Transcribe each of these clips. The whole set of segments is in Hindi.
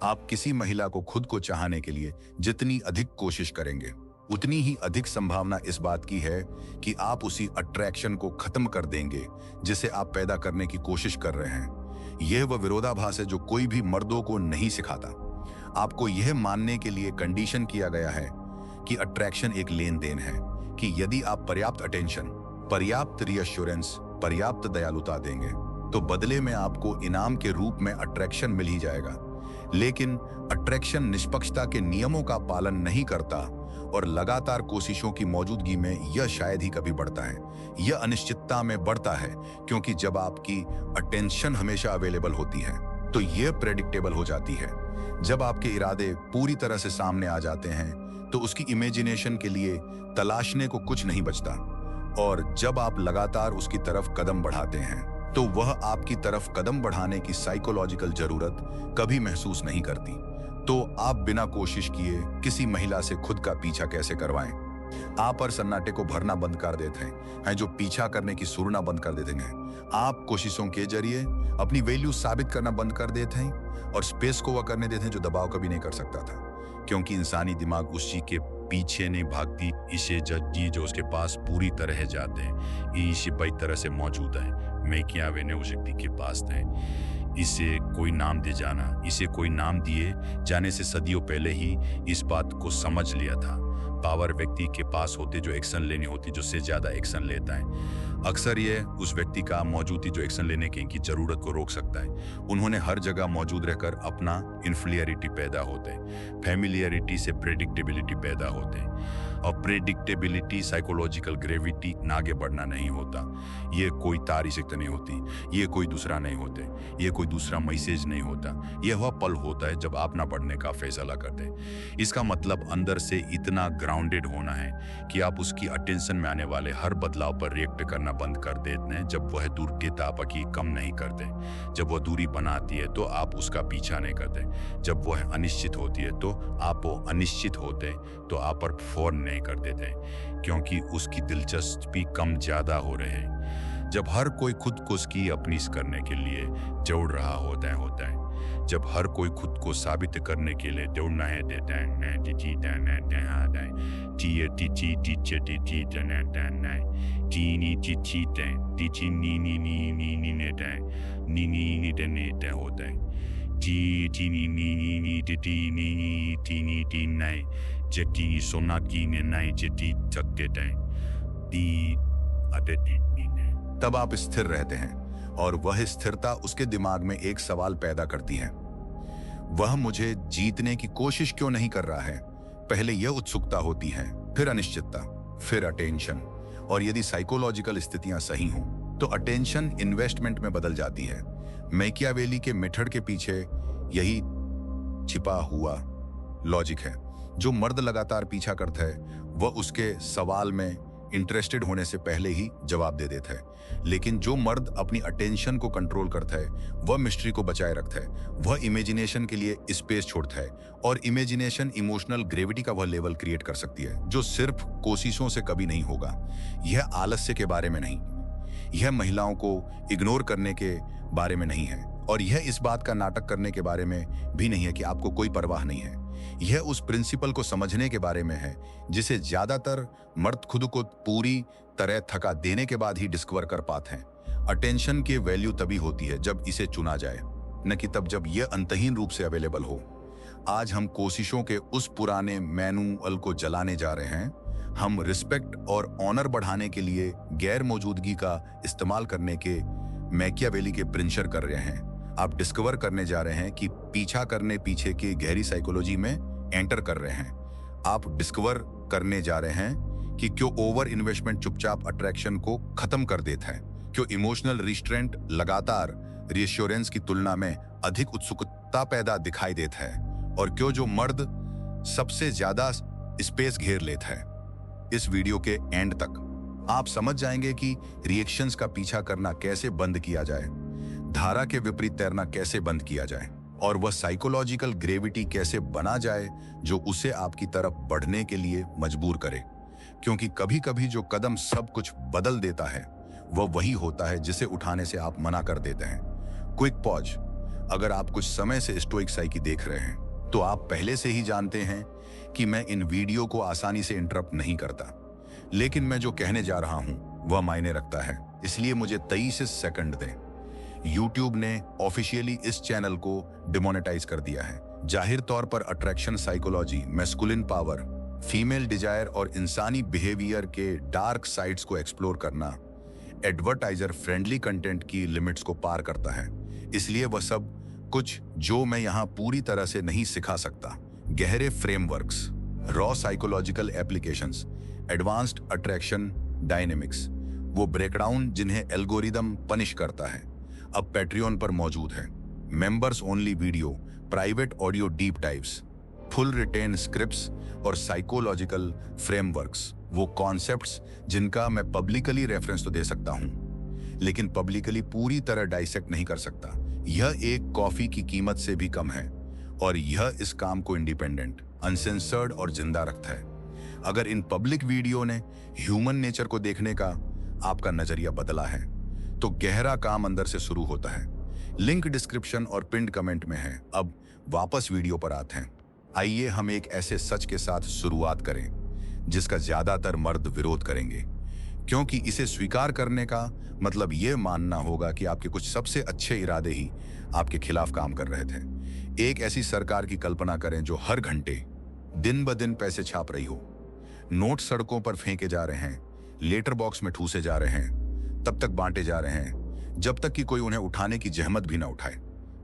आप किसी महिला को खुद को चाहने के लिए जितनी अधिक कोशिश करेंगे, उतनी ही अधिक संभावना इस बात की है कि आप उसी अट्रैक्शन को खत्म कर देंगे जिसे आप पैदा करने की कोशिश कर रहे हैं। यह वह विरोधाभास है जो कोई भी मर्दों को नहीं सिखाता। आपको यह मानने के लिए कंडीशन किया गया है कि अट्रैक्शन एक लेन देन है, कि यदि आप पर्याप्त अटेंशन, पर्याप्त रीअश्योरेंस, पर्याप्त दयालुता देंगे तो बदले में आपको इनाम के रूप में अट्रैक्शन मिल ही जाएगा। लेकिन अट्रैक्शन निष्पक्षता के नियमों का पालन नहीं करता और लगातार कोशिशों की मौजूदगी में यह शायद ही कभी बढ़ता है। यह अनिश्चितता में बढ़ता है क्योंकि जब आपकी अटेंशन हमेशा अवेलेबल होती है तो यह प्रेडिक्टेबल हो जाती है। जब आपके इरादे पूरी तरह से सामने आ जाते हैं तो उसकी इमेजिनेशन के लिए तलाशने को कुछ नहीं बचता, और जब आप लगातार उसकी तरफ कदम बढ़ाते हैं तो वह आपकी तरफ कदम बढ़ाने की साइकोलॉजिकल जरूरत कभी महसूस नहीं करती। तो आप बिना कोशिश किए किसी महिला से खुद का पीछा कैसे करवाएं? आप और सन्नाटे को भरना बंद कर देते हैं जो पीछा करने की सुरना बंद कर देते हैं। आप कोशिशों के जरिए अपनी वैल्यू साबित करना बंद कर देते हैं और स्पेस को वह करने देते हैं जो दबाव कभी नहीं कर सकता था, क्योंकि इंसानी दिमाग उस चीज के पीछे नहीं भागती। इसे जजी जो उसके पास पूरी तरह जाते हैं, इसे बई तरह से मौजूद है। मैं क्या वे उस व्यक्ति के पास थे, इसे कोई नाम दे जाना, इसे कोई नाम दिए जाने से सदियों पहले ही इस बात को समझ लिया था। पावर व्यक्ति के पास होते जो एक्शन लेनी होती, जो से ज्यादा एक्शन लेता है। अक्सर यह उस व्यक्ति का मौजूद जो एक्शन लेने की जरूरत को रोक सकता है। उन्होंने हर जगह मौजूद रहकर अपना इन्फ्लियरिटी पैदा होते हैं। फैमिलियरिटी से प्रेडिक्टेबिलिटी पैदा होते हैं, और प्रेडिक्टेबिलिटी साइकोलॉजिकल ग्रेविटी आगे बढ़ना नहीं होता। ये कोई तारी से नहीं होती, ये कोई दूसरा नहीं होते, ये कोई दूसरा मैसेज नहीं होता। यह वह पल होता है जब आप ना बढ़ने का फैसला करते हैं। इसका मतलब अंदर से इतना ग्राउंडेड होना है कि आप उसकी अटेंशन में आने वाले हर बदलाव पर रिएक्ट करना बंद कर देते हैं। जब वह दूर की तापकी कम नहीं करते, जब वह दूरी बनाती है तो आप उसका पीछा नहीं करते, जब वह अनिश्चित होती है तो आप वो अनिश्चित होते तो आप पर फोन नहीं कर देते, क्योंकि उसकी दिलचस्पी कम ज्यादा हो रहे हैं। जब हर कोई खुद को उसकी अपनी करने के लिए जोड़ रहा होता है, जब हर कोई खुद को साबित करने के लिए दौड़ना है देता है, तब आप स्थिर रहते हैं, और वह स्थिरता उसके दिमाग में एक सवाल पैदा करती है। वह मुझे जीतने की कोशिश क्यों नहीं कर रहा है? पहले यह उत्सुकता होती है, फिर अनिश्चितता, फिर अटेंशन, और यदि साइकोलॉजिकल स्थितियां सही हों तो अटेंशन इन्वेस्टमेंट में बदल जाती है। मैकियावेली के मेथड के पीछे यही छिपा हुआ लॉजिक है। जो मर्द लगातार पीछा करता है वह उसके सवाल में इंटरेस्टेड होने से पहले ही जवाब दे देता है, लेकिन जो मर्द अपनी अटेंशन को कंट्रोल करता है वह मिस्ट्री को बचाए रखता है। वह इमेजिनेशन के लिए स्पेस छोड़ता है, और इमेजिनेशन इमोशनल ग्रेविटी का वह लेवल क्रिएट कर सकती है जो सिर्फ कोशिशों से कभी नहीं होगा। यह आलस्य के बारे में नहीं, यह महिलाओं को इग्नोर करने के बारे में नहीं है, और यह इस बात का नाटक करने के बारे में भी नहीं है कि आपको कोई परवाह नहीं है। यह उस प्रिंसिपल को समझने के बारे में है जिसे ज्यादातर मर्द खुद को पूरी तरह थका देने के बाद ही डिस्कवर कर पाते हैं। अटेंशन की वैल्यू तभी होती है जब इसे चुना जाए, न कि तब जब यह अंतहीन रूप से अवेलेबल हो। आज हम कोशिशों के उस पुराने मैनुअल को जलाने जा रहे हैं। हम रिस्पेक्ट और ऑनर बढ़ाने के लिए गैर मौजूदगी का इस्तेमाल करने के मैकियावेली के प्रिंशर कर रहे हैं। आप डिस्कवर करने जा रहे हैं कि पीछा करने पीछे की गहरी साइकोलॉजी में एंटर कर रहे हैं। आप डिस्कवर करने जा रहे हैं कि क्यों ओवर इन्वेस्टमेंट चुपचाप अट्रैक्शन को खत्म कर देता है, क्यों इमोशनल रिस्ट्रेंट लगातार रीअश्योरेंस की तुलना में अधिक उत्सुकता पैदा दिखाई देता है, और क्यों जो मर्द सबसे ज्यादा स्पेस घेर लेता है। इस वीडियो के एंड तक आप समझ जाएंगे कि रिएक्शंस का पीछा करना कैसे बंद किया जाए, धारा के विपरीत तैरना कैसे बंद किया जाए, और वह साइकोलॉजिकल ग्रेविटी कैसे बना जाए जो उसे आपकी तरफ बढ़ने के लिए मजबूर करे। क्योंकि कभी कभी जो कदम सब कुछ बदल देता है वह वही होता है जिसे उठाने से आप मना कर देते हैं। Quick pause. अगर आप कुछ समय से स्टोइक साइकी देख रहे हैं तो आप पहले से ही जानते हैं कि मैं इन वीडियो को आसानी से इंटरप्ट नहीं करता, लेकिन मैं जो कहने जा रहा हूं वह मायने रखता है, इसलिए मुझे 23 सेकंड दें। YouTube ने ऑफिशियली इस चैनल को डिमोनेटाइज कर दिया है। जाहिर तौर पर attraction psychology, masculine power, female desire और इंसानी बिहेवियर के डार्क साइड्स को एक्सप्लोर करना एडवर्टाइजर फ्रेंडली कंटेंट की लिमिट्स को पार करता है। इसलिए वह सब कुछ जो मैं यहां पूरी तरह से नहीं सिखा सकता, गहरे frameworks, raw psychological applications, advanced attraction dynamics, वो ब्रेकडाउन जिन्हें एल्गोरिदम पनिश करता है, अब पैट्रियन पर मौजूद है। Members only video, private audio deep dives, full written scripts और साइकोलॉजिकल फ्रेमवर्क्स, वो कॉन्सेप्ट्स जिनका मैं पब्लिकली रेफरेंस तो दे सकता हूं, लेकिन पब्लिकली पूरी तरह डाइसेक्ट नहीं कर सकता। यह एक कॉफी की कीमत से भी कम है और यह इस काम को इंडिपेंडेंट, अनसेंसर्ड और जिंदा रखता है। अगर इन पब्लिक वीडियो ने ह्यूमन नेचर को देखने का आपका नजरिया बदला है तो गहरा काम अंदर से शुरू होता है। लिंक डिस्क्रिप्शन और पिन्ड कमेंट में है। अब वापस वीडियो पर आते हैं। आइए हम एक ऐसे सच के साथ शुरुआत करें जिसका ज्यादातर मर्द विरोध करेंगे, क्योंकि इसे स्वीकार करने का मतलब यह मानना होगा कि आपके कुछ सबसे अच्छे इरादे ही आपके खिलाफ काम कर रहे थे। एक ऐसी सरकार की कल्पना करें जो हर घंटे दिन ब दिन पैसे छाप रही हो, नोट सड़कों पर फेंके जा रहे हैं, लेटर बॉक्स में ठूसे जा रहे हैं, तब तक बांटे जा रहे हैं जब तक कि कोई उन्हें उठाने की जहमत भी ना उठाए।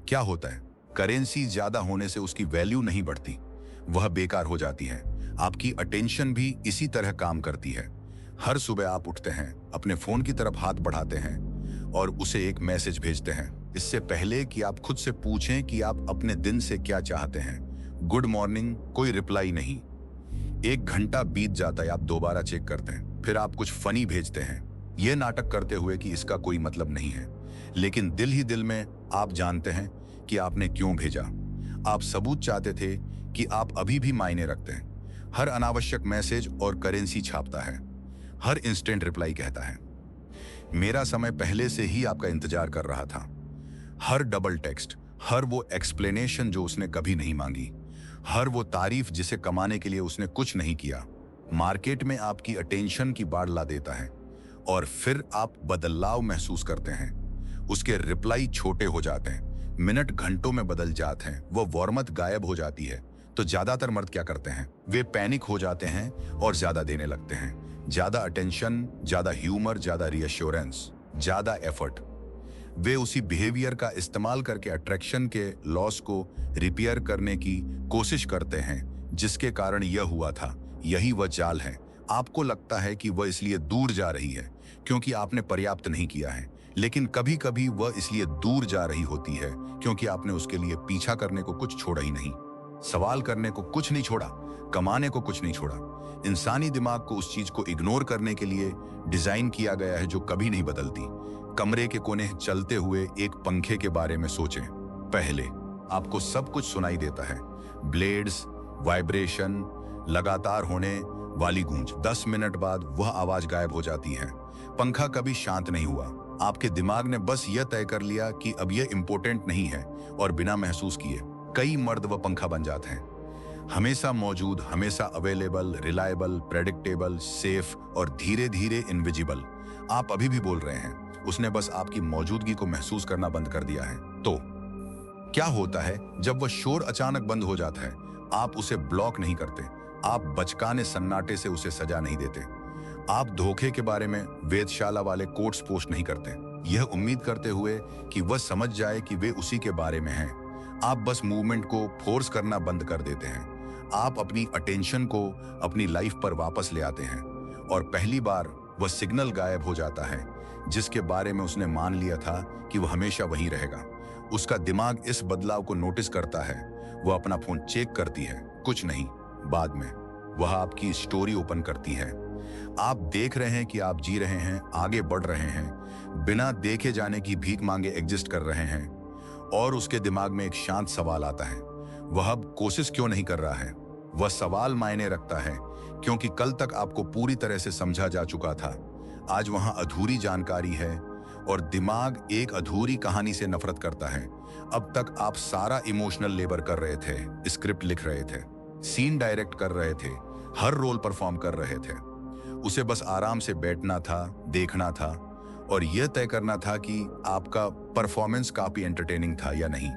क्या होता है? करेंसी ज्यादा होने से उसकी वैल्यू नहीं बढ़ती, वह बेकार हो जाती है। आपकी अटेंशन भी इसी तरह काम करती है। हर सुबह आप उठते हैं, अपने फोन की तरफ हाथ बढ़ाते हैं और उसे एक मैसेज भेजते हैं, इससे पहले कि आप खुद से पूछें कि आप अपने दिन से क्या चाहते हैं। गुड मॉर्निंग, कोई रिप्लाई नहीं। 1 घंटा बीत जाता है, आप दोबारा चेक करते हैं, फिर आप कुछ फनी भेजते हैं, यह नाटक करते हुए कि इसका कोई मतलब नहीं है, लेकिन दिल ही दिल में आप जानते हैं कि आपने क्यों भेजा। आप सबूत चाहते थे कि आप अभी भी मायने रखते हैं। हर अनावश्यक मैसेज और करेंसी छापता है, हर इंस्टेंट रिप्लाई कहता है मेरा समय पहले से ही आपका इंतजार कर रहा था। हर डबल टेक्स्ट, हर वो एक्सप्लेनेशन जो उसने कभी नहीं मांगी, हर वो तारीफ जिसे कमाने के लिए उसने कुछ नहीं किया, मार्केट में आपकी अटेंशन की बाढ़ ला देता है और फिर आप बदलाव महसूस करते हैं। उसके रिप्लाई छोटे हो जाते हैं, मिनट घंटों में बदल जाते हैं, वो वार्मथ गायब हो जाती है। तो ज्यादातर मर्द क्या करते हैं? वे पैनिक हो जाते हैं और ज्यादा देने लगते हैं। ज्यादा अटेंशन, ज्यादा ह्यूमर, ज्यादा रीअश्योरेंस, ज्यादा एफर्ट। वे उसी बिहेवियर का इस्तेमाल करके अट्रैक्शन के लॉस को रिपेयर करने की कोशिश करते हैं जिसके कारण यह हुआ था। यही वह जाल है। आपको लगता है कि वह इसलिए दूर जा रही है क्योंकि आपने पर्याप्त नहीं किया है, लेकिन कभी कभी वह इसलिए दूर जा रही होती है क्योंकि आपने उसके लिए पीछा करने को कुछ छोड़ा ही नहीं, सवाल करने को कुछ नहीं छोड़ा, कमाने को कुछ नहीं छोड़ा। इंसानी दिमाग को उस चीज को इग्नोर करने के लिए डिजाइन किया गया है जो कभी नहीं बदलती। कमरे के कोने चलते हुए एक पंखे के बारे में सोचें। पहले आपको सब कुछ सुनाई देता है, ब्लेड्स, वाइब्रेशन, लगातार होने वाली गूंज। 10 मिनट बाद वह आवाज गायब हो जाती है। पंखा कभी शांत नहीं हुआ। आपके दिमाग ने बस यह तय कर लिया कि अब यह इंपॉर्टेंट नहीं है और बिना महसूस किए कई मर्द वह पंखा बन जाते हैं। हमेशा मौजूद, हमेशा अवेलेबल, रिलायबल, प्रेडिक्टेबल, सेफ और धीरे धीरे इनविजिबल। आप अभी भी बोल रहे हैं, उसने बस आपकी मौजूदगी को महसूस करना बंद कर दिया है। तो क्या होता है जब वह शोर अचानक बंद हो जाता है? आप उसे ब्लॉक नहीं करते, आप बचकाने सन्नाटे से उसे सजा नहीं देते, आप धोखे के बारे में वेधशाला वाले कोट्स पोस्ट नहीं करते, यह उम्मीद करते हुए कि वह समझ जाए कि वे उसी के बारे में हैं। आप बस मूवमेंट को फोर्स करना बंद कर देते हैं। आप अपनी अटेंशन को अपनी लाइफ पर वापस ले आते हैं और पहली बार वह सिग्नल गायब हो जाता है जिसके बारे में उसने मान लिया था कि वह हमेशा वहीं रहेगा। उसका दिमाग इस बदलाव को नोटिस करता है। वह अपना फोन चेक करती है, कुछ नहीं, बाद में वह आपकी स्टोरी ओपन करती है। आप देख रहे हैं कि आप जी रहे हैं, आगे बढ़ रहे हैं, बिना देखे जाने की भीख मांगे एग्जिस्ट कर रहे हैं। और उसके दिमाग में एक शांत सवाल आता है, वह अब कोशिश क्यों नहीं कर रहा है? वह सवाल मायने रखता है क्योंकि कल तक आपको पूरी तरह से समझा जा चुका था। आज वहां अधूरी जानकारी है और दिमाग एक अधूरी कहानी से नफरत करता है। अब तक आप सारा इमोशनल लेबर कर रहे थे, स्क्रिप्ट लिख रहे थे, सीन डायरेक्ट कर रहे थे, हर रोल परफॉर्म कर रहे थे। उसे बस आराम से बैठना था, देखना था और यह तय करना था कि आपका परफॉर्मेंस काफी एंटरटेनिंग था या नहीं।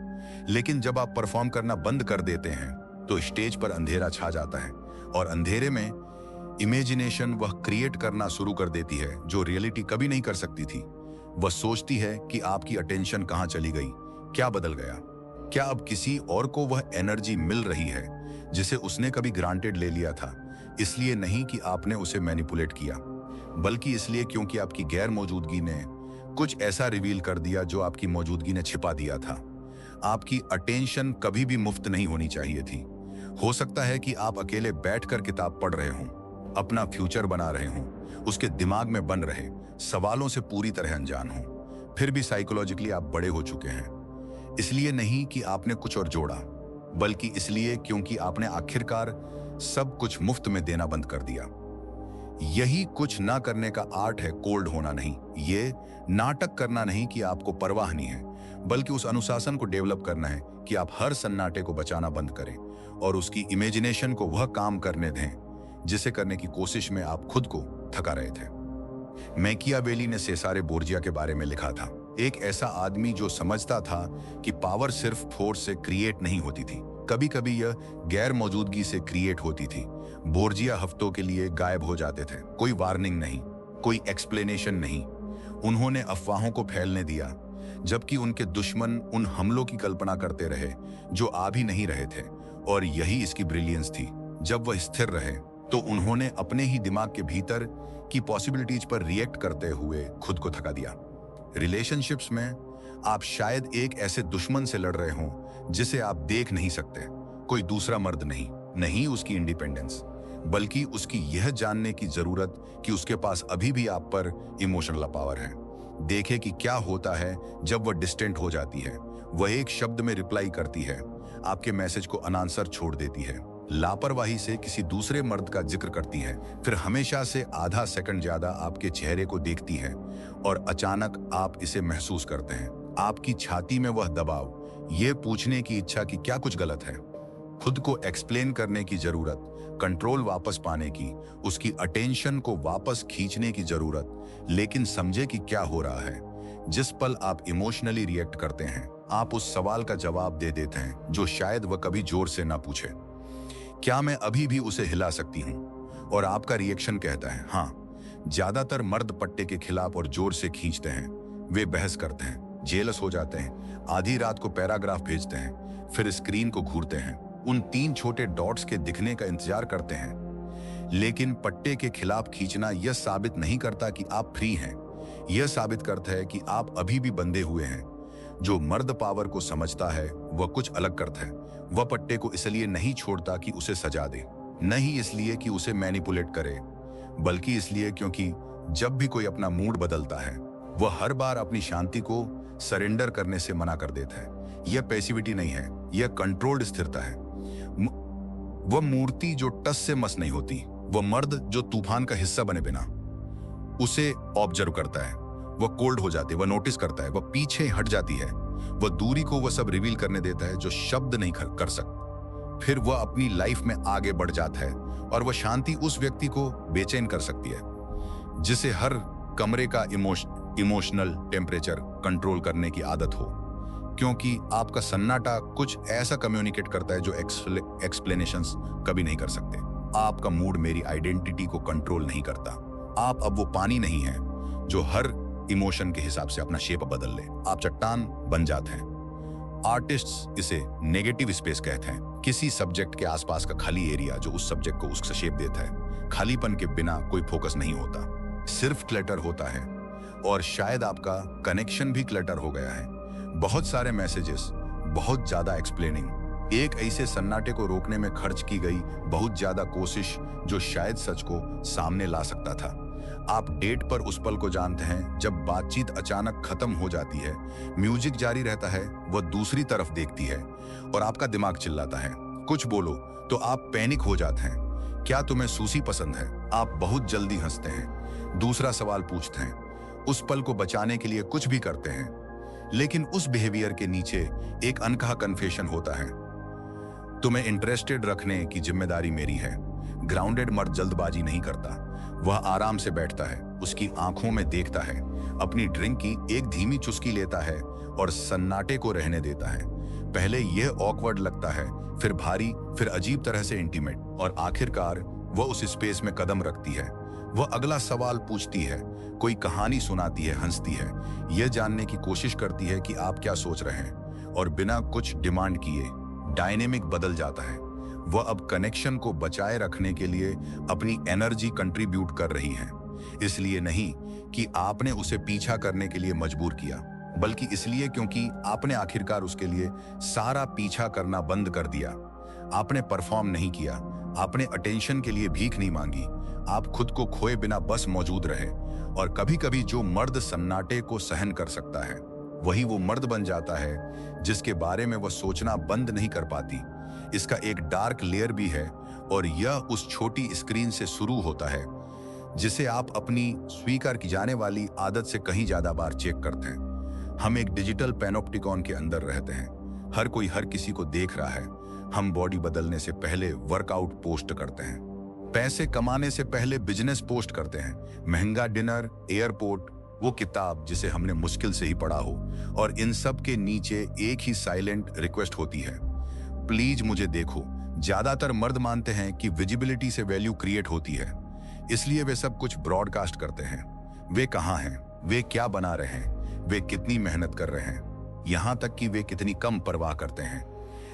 लेकिन जब आप परफॉर्म करना बंद कर देते हैं तो स्टेज पर अंधेरा छा जाता है और अंधेरे में इमेजिनेशन वह क्रिएट करना शुरू कर देती है जो रियलिटी कभी नहीं कर सकती थी। वह सोचती है कि आपकी अटेंशन कहाँ चली गई, क्या बदल गया, क्या अब किसी और को वह एनर्जी मिल रही है जिसे उसने कभी ग्रांटेड ले लिया था। इसलिए नहीं कि आपने उसे मैनिपुलेट किया, बल्कि इसलिए क्योंकि आपकी गैर मौजूदगी ने कुछ ऐसा रिवील कर दिया जो आपकी मौजूदगी ने छिपा दिया था। आपकी अटेंशन कभी भी मुफ्त नहीं होनी चाहिए थी। हो सकता है कि आप अकेले बैठकर किताब पढ़ रहे हों, अपना फ्यूचर बना रहे हों, उसके दिमाग में बन रहे सवालों से पूरी तरह अनजान हों। फिर भी साइकोलॉजिकली आप बड़े हो चुके हैं। इसलिए नहीं कि आपने कुछ और जोड़ा, बल्कि इसलिए क्योंकि आपने आखिरकार सब कुछ मुफ्त में देना बंद कर दिया। यही कुछ ना करने का आर्ट है, कोल्ड होना नहीं। ये नाटक करना नहीं कि आपको परवाह नहीं है, बल्कि उस अनुशासन को डेवलप करना है कि आप हर सन्नाटे को बचाना बंद करें और उसकी इमेजिनेशन को वह काम करने दें जिसे करने की कोशिश में आप खुद को थका रहे थे। मैकियावेली ने सेसारे बोर्जिया के बारे में लिखा था, एक ऐसा आदमी जो समझता था कि पावर सिर्फ फोर्स से क्रिएट नहीं होती थी, कभी कभी यह गैर मौजूदगी से क्रिएट होती थी। बोर्जिया हफ्तों के लिए गायब हो जाते थे, कोई वार्निंग नहीं, कोई एक्सप्लेनेशन नहीं। उन्होंने अफवाहों को फैलने दिया, जबकि उनके दुश्मन उन हमलों की कल्पना करते रहे जो आ भी नहीं रहे थे। और यही इसकी ब्रिलियंस थी। जब वह स्थिर रहे तो उन्होंने अपने ही दिमाग के भीतर की पॉसिबिलिटीज पर रिएक्ट करते हुए खुद को थका दिया। रिलेशनशिप्स में आप शायद एक ऐसे दुश्मन से लड़ रहे हों जिसे आप देख नहीं सकते। कोई दूसरा मर्द नहीं उसकी इंडिपेंडेंस, बल्कि उसकी यह जानने की जरूरत कि उसके पास अभी भी आप पर इमोशनल पावर है। देखे कि क्या होता है जब वह डिस्टेंट हो जाती है। वह एक शब्द में रिप्लाई करती है, आपके मैसेज को अनआंसर छोड़ देती है, लापरवाही से किसी दूसरे मर्द का जिक्र करती है, फिर हमेशा से आधा सेकंड ज्यादा आपके चेहरे को देखती है और अचानक आप इसे महसूस करते हैं। आपकी छाती में वह दबाव, ये पूछने की इच्छा कि क्या कुछ गलत है, खुद को एक्सप्लेन करने की जरूरत, कंट्रोल वापस पाने की, उसकी अटेंशन को वापस खींचने की जरूरत। लेकिन समझे कि क्या हो रहा है। जिस पल आप इमोशनली रिएक्ट करते हैं, आप उस सवाल का जवाब दे देते हैं जो शायद वह कभी जोर से ना पूछे, क्या मैं अभी भी उसे हिला सकती हूँ? और आपका रिएक्शन कहता है हाँ। ज्यादातर मर्द पट्टे के खिलाफ और जोर से खींचते हैं। वे बहस करते हैं, जेलस हो जाते हैं, आधी रात को पैराग्राफ भेजते हैं, फिर स्क्रीन को घूरते हैं, उन 3 छोटे डॉट्स के दिखने का इंतजार करते हैं। लेकिन पट्टे के खिलाफ खींचना यह साबित नहीं करता कि आप फ्री हैं। यह साबित करता है कि आप अभी भी बंधे हुए हैं। जो मर्द पावर को समझता है वह कुछ अलग करता है। वह पट्टे को इसलिए नहीं छोड़ता कि उसे सजा दे, नहीं इसलिए कि उसे मैनिपुलेट करे, बल्कि इसलिए क्योंकि जब भी कोई अपना मूड बदलता है वह हर बार अपनी शांति को सरेंडर करने से मना कर देता है। यह पैसिविटी नहीं है, यह कंट्रोल्ड स्थिरता है। वह मूर्ति जो टस से मस नहीं होती, वह मर्द जो तूफान का हिस्सा बने बिना उसे ऑब्जर्व करता है। वह कोल्ड हो जाती है, वह नोटिस करता है, वह पीछे हट जाती है, वह दूरी को वह सब रिवील करने देता है जो शब्द नहीं कर सकता। फिर वह अपनी लाइफ में आगे बढ़ जाता है और वह शांति उस व्यक्ति को बेचैन कर सकती है जिसे हर कमरे का इमोशनल टेम्परेचर कंट्रोल करने की आदत हो, क्योंकि आपका सन्नाटा कुछ ऐसा कम्युनिकेट करता है जो एक्सप्लेनेशंस कभी नहीं कर सकते। आपका मूड मेरी आइडेंटिटी को कंट्रोल नहीं करता। आप अब वो पानी नहीं है जो हर इमोशन के हिसाब से अपना शेप बदल ले। आप चट्टान बन जाते हैं। आर्टिस्ट्स इसे नेगेटिव स्पेस कहते हैं, किसी सब्जेक्ट के आसपास का खाली एरिया जो उस सब्जेक्ट को उसका शेप देता है। खालीपन के बिना कोई फोकस नहीं होता, सिर्फ क्लटर होता है। और शायद आपका कनेक्शन भी क्लटर हो गया है। बहुत सारे मैसेजेस, बहुत ज्यादा एक्सप्लेनिंग, एक ऐसे सन्नाटे को रोकने में खर्च की गई बहुत ज्यादा कोशिश जो शायद सच को सामने ला सकता था। आप डेट पर उस पल को जानते हैं जब बातचीत अचानक खत्म हो जाती है, म्यूजिक जारी रहता है, वह दूसरी तरफ देखती है और आपका दिमाग चिल्लाता है कुछ बोलो, तो आप पैनिक हो जाते हैं। क्या तुम्हें सूसी पसंद है? आप बहुत जल्दी हंसते हैं, दूसरा सवाल पूछते हैं, उस पल को बचाने के लिए कुछ भी करते हैं। लेकिन उस बिहेवियर के नीचे एक अनकहा कन्फेशन होता है। तुम्हें इंटरेस्टेड रखने की जिम्मेदारी मेरी है। ग्राउंडेड मर्द जल्दबाजी नहीं करता, वह आराम से बैठता है, उसकी आंखों में देखता है, अपनी ड्रिंक की एक धीमी चुस्की लेता है और सन्नाटे को रहने देता है। पहले यह ऑकवर्ड लगता है, फिर भारी, फिर अजीब तरह से इंटीमेट, और आखिरकार वह उस स्पेस में कदम रखती है। वह अगला सवाल पूछती है, कोई कहानी सुनाती है, हंसती है, यह जानने की कोशिश करती है कि आप क्या सोच रहे हैं, और बिना कुछ डिमांड किए डायनेमिक बदल जाता है। वह अब कनेक्शन को बचाए रखने के लिए अपनी एनर्जी कंट्रीब्यूट कर रही है, इसलिए नहीं कि आपने उसे पीछा करने के लिए मजबूर किया, बल्कि इसलिए क्योंकि आपने आखिरकार उसके लिए सारा पीछा करना बंद कर दिया। आपने परफॉर्म नहीं किया, आपने अटेंशन के लिए भीख नहीं मांगी, आप खुद को खोए बिना बस मौजूद रहे। और कभी कभी जो मर्द सन्नाटे को सहन कर सकता है, वही वो मर्द बन जाता है जिसके बारे में वह सोचना बंद नहीं कर पाती। इसका एक डार्क लेयर भी है, और यह उस छोटी स्क्रीन से शुरू होता है जिसे आप अपनी स्वीकार की जाने वाली आदत से कहीं ज्यादा बार चेक करते हैं। हम एक डिजिटल पैनोप्टिकॉन के अंदर रहते हैं, हर कोई हर किसी को देख रहा है। हम बॉडी बदलने से पहले वर्कआउट पोस्ट करते हैं, पैसे कमाने से पहले बिजनेस पोस्ट करते हैं, महंगा डिनर, एयरपोर्ट, वो किताब जिसे हमने मुश्किल से ही पढ़ा हो, और इन सब के नीचे एक ही साइलेंट रिक्वेस्ट होती है, प्लीज मुझे देखो। ज्यादातर मर्द मानते हैं कि विजिबिलिटी से वैल्यू क्रिएट होती है, इसलिए वे सब कुछ ब्रॉडकास्ट करते हैं। वे कहाँ हैं, वे क्या बना रहे हैं, वे कितनी मेहनत कर रहे हैं, यहां तक कि वे कितनी कम परवाह करते हैं।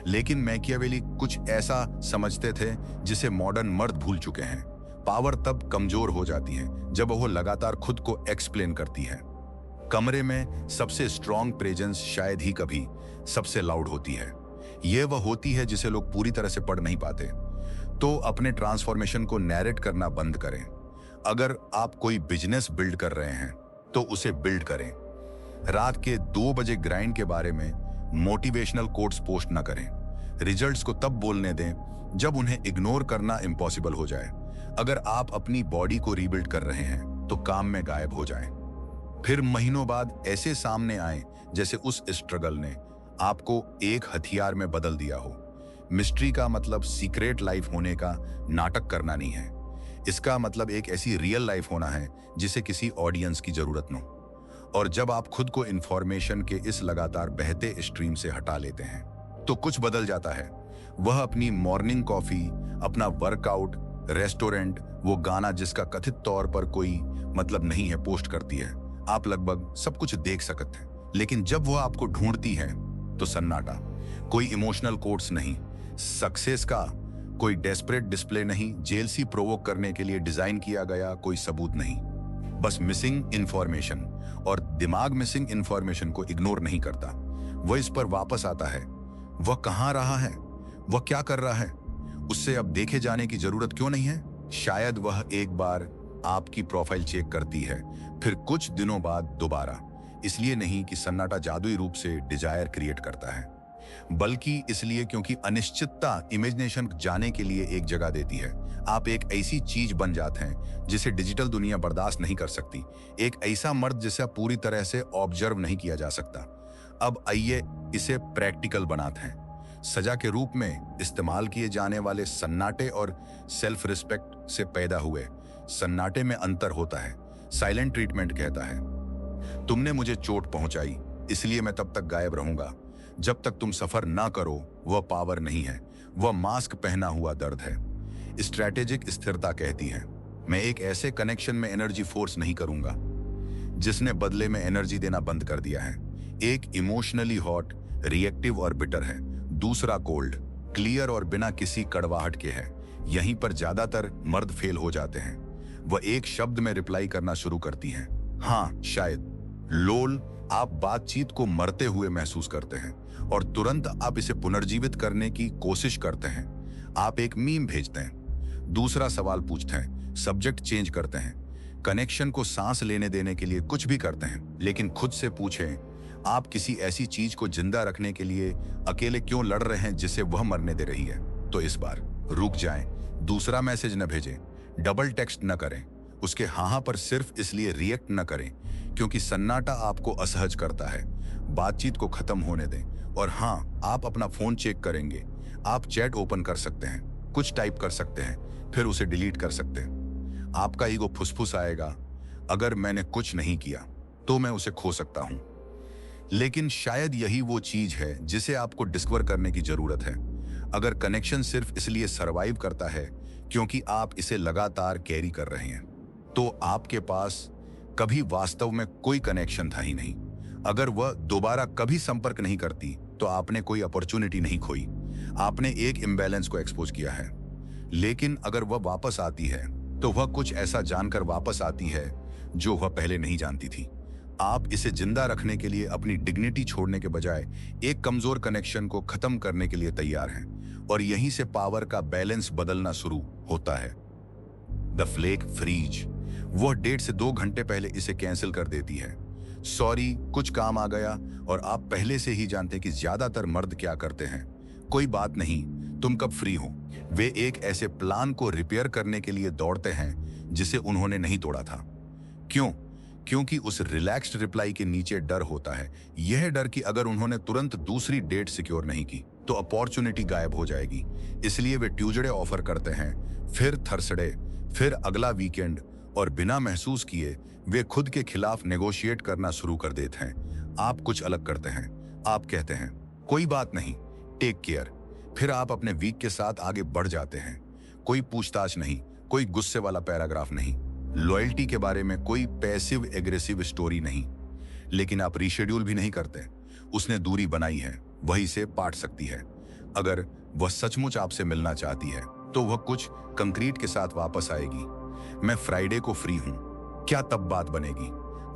लेकिन मैकियावेली कुछ ऐसा समझते थे जिसे मॉडर्न मर्द भूल चुके हैं। पावर तब कमजोर हो जाती है जब वो लगातार खुद को एक्सप्लेन करती है। कमरे में सबसे स्ट्रॉन्ग प्रेजेंस शायद ही कभी सबसे लाउड होती है। यह वह होती है जिसे लोग पूरी तरह से पढ़ नहीं पाते। तो अपने ट्रांसफॉर्मेशन को नैरेट करना बंद करें। अगर आप कोई बिजनेस बिल्ड कर रहे हैं तो उसे बिल्ड करें। रात के 2 बजे ग्राइंड के बारे में मोटिवेशनल कोट्स पोस्ट ना करें। रिजल्ट्स को तब बोलने दें जब उन्हें इग्नोर करना इम्पॉसिबल हो जाए। अगर आप अपनी बॉडी को रीबिल्ड कर रहे हैं तो काम में गायब हो जाएं। फिर महीनों बाद ऐसे सामने आए जैसे उस स्ट्रगल ने आपको एक हथियार में बदल दिया हो। मिस्ट्री का मतलब सीक्रेट लाइफ होने का नाटक करना नहीं है। इसका मतलब एक ऐसी रियल लाइफ होना है जिसे किसी ऑडियंस की जरूरत न हो। और जब आप खुद को इंफॉर्मेशन के इस लगातार बहते स्ट्रीम से हटा लेते हैं तो कुछ बदल जाता है। वह अपनी मॉर्निंग कॉफी, अपना वर्कआउट, रेस्टोरेंट, वो गाना जिसका कथित तौर पर कोई मतलब नहीं है पोस्ट करती है। आप लगभग सब कुछ देख सकते हैं, लेकिन जब वो आपको ढूंढती है तो सन्नाटा। कोई इमोशनल कोट्स नहीं, सक्सेस का कोई डेस्परेट डिस्प्ले नहीं, जेलसी प्रोवोक करने के लिए डिजाइन किया गया कोई सबूत नहीं, बस मिसिंग इंफॉर्मेशन। और दिमाग मिसिंग इंफॉर्मेशन को इग्नोर नहीं करता, वह इस पर वापस आता है। वह कहाँ रहा है, वह क्या कर रहा है, उससे अब देखे जाने की जरूरत क्यों नहीं है। शायद वह एक बार आपकी प्रोफाइल चेक करती है, फिर कुछ दिनों बाद दोबारा। इसलिए नहीं कि सन्नाटा जादुई रूप से डिजायर क्रिएट करता है, बल्कि इसलिए क्योंकि अनिश्चितता इमेजिनेशन जाने के लिए एक जगह देती है। आप एक ऐसी चीज बन जाते हैं जिसे डिजिटल दुनिया बर्दाश्त नहीं कर सकती, एक ऐसा मर्द जिसे पूरी तरह से ऑब्जर्व नहीं किया जा सकता। अब आइए इसे प्रैक्टिकल बनाते हैं। सजा के रूप में इस्तेमाल किए जाने वाले सन्नाटे और सेल्फ रिस्पेक्ट से पैदा हुए सन्नाटे में अंतर होता है। साइलेंट ट्रीटमेंट कहता है, तुमने मुझे चोट पहुंचाई, इसलिए मैं तब तक गायब रहूंगा जब तक तुम सफर ना करो। वह पावर नहीं है, वह मास्क पहना हुआ दर्द है। स्ट्रैटेजिक स्थिरता कहती है, मैं एक ऐसे कनेक्शन में एनर्जी फोर्स नहीं करूंगा जिसने बदले में एनर्जी देना बंद कर दिया है। एक इमोशनली हॉट, रिएक्टिव और बिटर है, दूसरा कोल्ड, क्लियर और बिना किसी कड़वाहट के है। यहीं पर ज्यादातर मर्द फेल हो जाते हैं। वह एक शब्द में रिप्लाई करना शुरू करती हैं, हाँ शायद, लोल। आप बातचीत को मरते हुए महसूस करते हैं और तुरंत आप इसे पुनर्जीवित करने की कोशिश करते हैं। आप एक मीम भेजते हैं, दूसरा सवाल पूछते हैं, सब्जेक्ट चेंज करते हैं, कनेक्शन को सांस लेने देने के लिए कुछ भी करते हैं। लेकिन खुद से पूछें, आप किसी ऐसी चीज को जिंदा रखने के लिए अकेले क्यों लड़ रहे हैं जिसे वह मरने दे रही है। तो इस बार रुक जाएं, दूसरा मैसेज न भेजें, डबल टेक्स्ट न करें, उसके हाँ पर सिर्फ इसलिए रिएक्ट न करें क्योंकि सन्नाटा आपको असहज करता है। बातचीत को खत्म होने दें। और हाँ, आप अपना फोन चेक करेंगे, आप चैट ओपन कर सकते हैं, कुछ टाइप कर सकते हैं, फिर उसे डिलीट कर सकते हैं। आपका ईगो फुसफुस आएगा, अगर मैंने कुछ नहीं किया तो मैं उसे खो सकता हूं। लेकिन शायद यही वो चीज है जिसे आपको डिस्कवर करने की जरूरत है। अगर कनेक्शन सिर्फ इसलिए सरवाइव करता है क्योंकि आप इसे लगातार कैरी कर रहे हैं, तो आपके पास कभी वास्तव में कोई कनेक्शन था ही नहीं। अगर वह दोबारा कभी संपर्क नहीं करती तो आपने कोई अपॉर्चुनिटी नहीं खोई, आपने एक इम्बैलेंस को एक्सपोज किया है। लेकिन अगर वह वापस आती है तो वह कुछ ऐसा जानकर वापस आती है जो वह पहले नहीं जानती थी। आप इसे जिंदा रखने के लिए अपनी डिग्निटी छोड़ने के बजाय एक कमजोर कनेक्शन को खत्म करने के लिए तैयार हैं, और यहीं से पावर का बैलेंस बदलना शुरू होता है। द फ्लेक फ्रीज, वह डेट से 2 घंटे पहले इसे कैंसिल कर देती है। सॉरी, कुछ काम आ गया। और आप पहले से ही जानते कि ज्यादातर मर्द क्या करते हैं, कोई बात नहीं, तुम कब फ्री हो। वे एक ऐसे प्लान को रिपेयर करने के लिए दौड़ते हैं जिसे उन्होंने नहीं तोड़ा था। क्यों? क्योंकि उस रिलैक्स्ड रिप्लाई के नीचे डर होता है। यह डर कि अगर उन्होंने तुरंत दूसरी डेट सिक्योर नहीं की तो अपॉर्चुनिटी गायब हो जाएगी। इसलिए वे ट्यूसडे ऑफर करते हैं, फिर थर्सडे, फिर अगला वीकेंड, और बिना महसूस किए वे खुद के खिलाफ नेगोशिएट करना शुरू कर देते हैं। आप कुछ अलग करते हैं, आप कहते हैं कोई बात नहीं, टेक केयर। फिर आप अपने वीक के साथ आगे बढ़ जाते हैं। कोई पूछताछ नहीं, कोई गुस्से वाला पैराग्राफ नहीं, लॉयल्टी के बारे में कोई पैसिव एग्रेसिव स्टोरी नहीं। लेकिन आप रीशेड्यूल भी नहीं करते। उसने दूरी बनाई है, वही से पाट सकती है। अगर वह सचमुच आपसे मिलना चाहती है तो वह कुछ कंक्रीट के साथ वापस आएगी। मैं फ्राइडे को फ्री हूं, क्या तब बात बनेगी?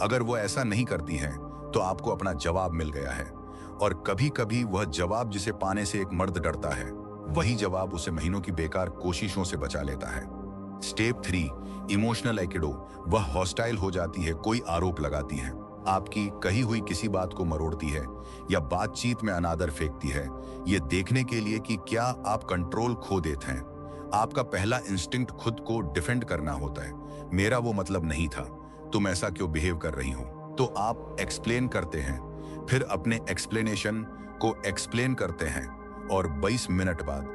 अगर वो ऐसा नहीं करती है तो आपको अपना जवाब मिल गया है। और कभी कभी वह जवाब जिसे पाने से एक मर्द डरता है, वही जवाब उसे महीनों की बेकार कोशिशों से बचा लेता है। स्टेप 3, इमोशनल एकिडो, वह हॉस्टाइल हो जाती है, कोई आरोप लगाती है, आपकी कही हुई किसी बात को मरोड़ती है या बातचीत में अनादर फेंकती है, ये देखने के लिए कि क्या आप कंट्रोल खो देते हैं। आपका पहला इंस्टिंक्ट खुद को डिफेंड करना होता है। मेरा वो मतलब नहीं था, तुम ऐसा क्यों बिहेव कर रही हो? तो आप एक्सप्लेन करते हैं, फिर अपने एक्सप्लेनेशन को एक्सप्लेन करते हैं, और 22 मिनट बाद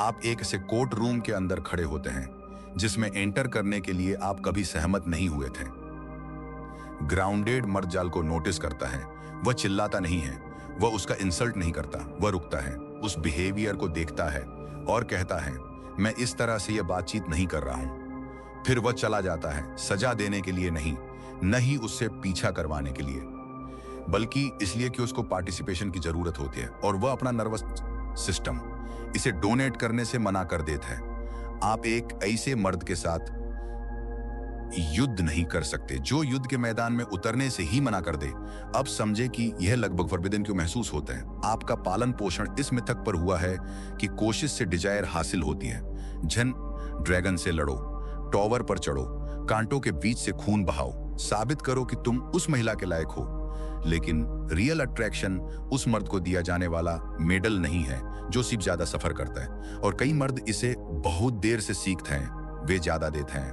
आप एक ऐसे कोर्ट रूम के अंदर खड़े होते हैं जिसमें एंटर करने के लिए आप कभी सहमत नहीं हुए थे। ग्राउंडेड मर्द जाल को नोटिस करता है। वह चिल्लाता नहीं है, वह उसका इंसल्ट नहीं करता, वह रुकता है, उस बिहेवियर को देखता है और कहता है, मैं इस तरह से यह बातचीत नहीं कर रहा हूं। फिर वह चला जाता है, सजा देने के लिए नहीं, न ही उससे पीछा करवाने के लिए, बल्कि इसलिए कि उसको पार्टिसिपेशन की जरूरत होती है और वह अपना नर्वस सिस्टम इसे डोनेट करने से मना कर देता है। आप एक ऐसे मर्द के साथ युद्ध नहीं कर सकते जो युद्ध के मैदान में उतरने से ही मना कर दे। अब समझे कि यह लगभग फॉरबिडन क्यों महसूस होता है। आपका पालन पोषण इस मिथक पर हुआ है कि कोशिश से डिजायर हासिल होती है। झन ड्रैगन से लड़ो, टॉवर पर चढ़ो, कांटों के बीच से खून बहाओ, साबित करो कि तुम उस महिला के लायक हो। लेकिन रियल अट्रैक्शन उस मर्द को दिया जाने वाला मेडल नहीं है जो सिर्फ ज्यादा सफर करता है। और कई मर्द इसे बहुत देर से सीखते हैं। वे ज्यादा देते हैं,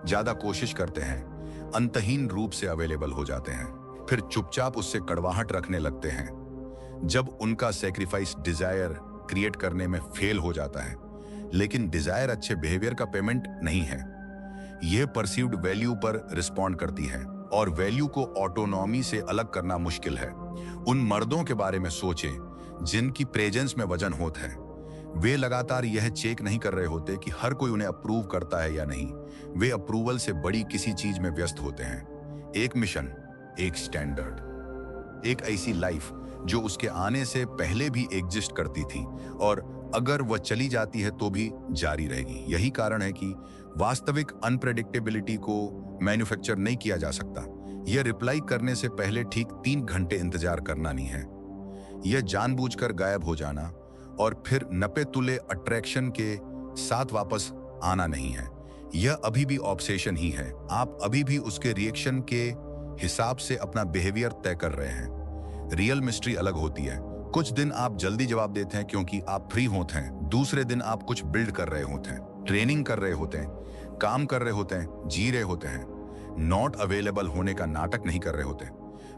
ज्यादा कोशिश करते हैं, अंतहीन रूप से अवेलेबल हो जाते हैं, फिर चुपचाप उससे कड़वाहट रखने लगते हैं जब उनका सेक्रीफाइस डिजायर क्रिएट करने में फेल हो जाता है। लेकिन डिजायर अच्छे बिहेवियर का पेमेंट नहीं है, यह परसीव्ड वैल्यू पर रिस्पॉन्ड करती है, और वैल्यू को ऑटोनॉमी से अलग करना मुश्किल है। उन मर्दों के बारे में सोचें जिनकी प्रेजेंस में वजन होता है। वे लगातार यह चेक नहीं कर रहे होते कि हर कोई उन्हें अप्रूव करता है या नहीं। वे अप्रूवल से बड़ी किसी चीज में व्यस्त होते हैं। एक मिशन, एक स्टैंडर्ड, एक ऐसी लाइफ जो उसके आने से पहले भी एग्जिस्ट करती थी, और अगर वह चली जाती है तो भी जारी रहेगी। यही कारण है कि वास्तविक अनप्रेडिक्टेबिलिटी को मैन्युफैक्चर नहीं किया जा सकता। यह रिप्लाई करने से पहले ठीक 3 घंटे इंतजार करना नहीं है। यह जानबूझकर गायब हो जाना और फिर नपे तुले अट्रैक्शन के साथ वापस आना नहीं है। यह अभी भी ऑब्सेशन ही है। आप अभी भी उसके रिएक्शन के हिसाब से अपना बिहेवियर तय कर रहे हैं। रियल मिस्ट्री अलग होती है। कुछ दिन आप जल्दी जवाब देते हैं क्योंकि आप फ्री होते हैं। दूसरे दिन आप कुछ बिल्ड कर रहे होते हैं, ट्रेनिंग कर रहे होते हैं, काम कर रहे होते हैं, जी रहे होते हैं। नॉट अवेलेबल होने का नाटक नहीं कर रहे होते।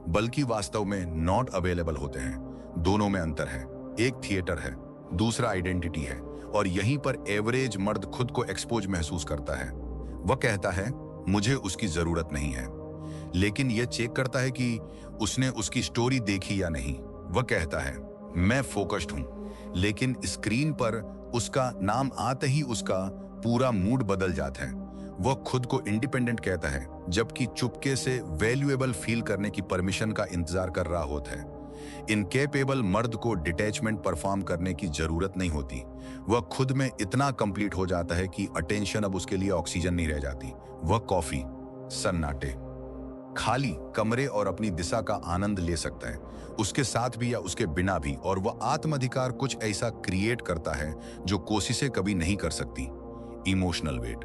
बल्कि वास्तव में नॉट अवेलेबल होते हैं। दोनों में अंतर है, एक थिएटर है, दूसरा आइडेंटिटी है, और यहीं पर एवरेज मर्द खुद को एक्सपोज महसूस करता है। वह कहता है मुझे उसकी जरूरत नहीं है, लेकिन यह चेक करता है कि उसने उसकी स्टोरी देखी या नहीं। वह कहता है मैं फोकस्ड हूं, लेकिन स्क्रीन पर उसका नाम आते ही उसका पूरा मूड बदल जाता है। वह खुद को इंडिपेंडेंट कहता है, जबकि चुपके से वैल्यूएबल फील करने की परमिशन का इंतजार कर रहा होता है। इनकेपेबल मर्द को डिटैचमेंट परफॉर्म करने की जरूरत नहीं होती। वह खुद में इतना कंप्लीट हो जाता है कि अटेंशन अब उसके लिए ऑक्सीजन नहीं रह जाती। वह कॉफी, सन्नाटे, खाली कमरे और अपनी दिशा का आनंद ले सकता है, उसके साथ भी या उसके बिना भी। और वह आत्माधिकार कुछ ऐसा क्रिएट करता है जो कोशिशें कभी नहीं कर सकती। इमोशनल वेट,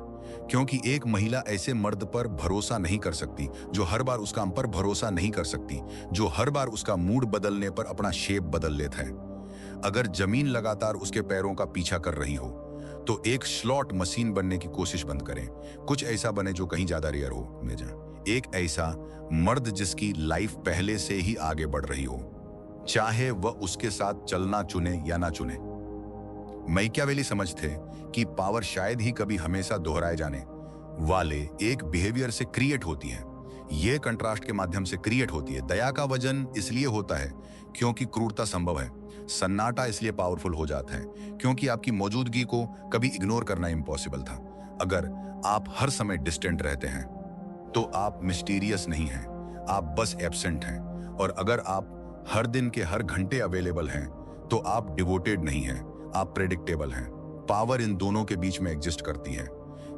क्योंकि एक महिला ऐसे मर्द पर भरोसा नहीं कर सकती जो हर बार उसका हम पर भरोसा नहीं कर सकती, जो हर बार उसका मूड बदलने पर अपना शेप बदल लेता है। अगर जमीन लगातार उसके पैरों का पीछा कर रही हो तो एक स्लॉट मशीन बनने की कोशिश बंद करें। कुछ ऐसा बने जो कहीं ज्यादा रेयर हो। एक ऐसा मर्द जिसकी लाइफ पहले से ही आगे बढ़ रही हो, चाहे वह उसके साथ चलना चुने या ना चुने। मैकियावेली समझते कि पावर शायद ही कभी हमेशा दोहराए जाने वाले एक बिहेवियर से क्रिएट होती है। यह कंट्रास्ट के माध्यम से क्रिएट होती है। दया का वजन इसलिए होता है क्योंकि क्रूरता संभव है। सन्नाटा इसलिए पावरफुल हो जाता है क्योंकि आपकी मौजूदगी को कभी इग्नोर करना इम्पॉसिबल था। अगर आप हर समय डिस्टेंट रहते हैं तो आप मिस्टीरियस नहीं हैं, आप बस एब्सेंट हैं। और अगर आप हर दिन के हर घंटे अवेलेबल हैं तो आप डिवोटेड नहीं हैं, आप प्रेडिक्टेबल हैं। पावर इन दोनों के बीच में एग्जिस्ट करती है।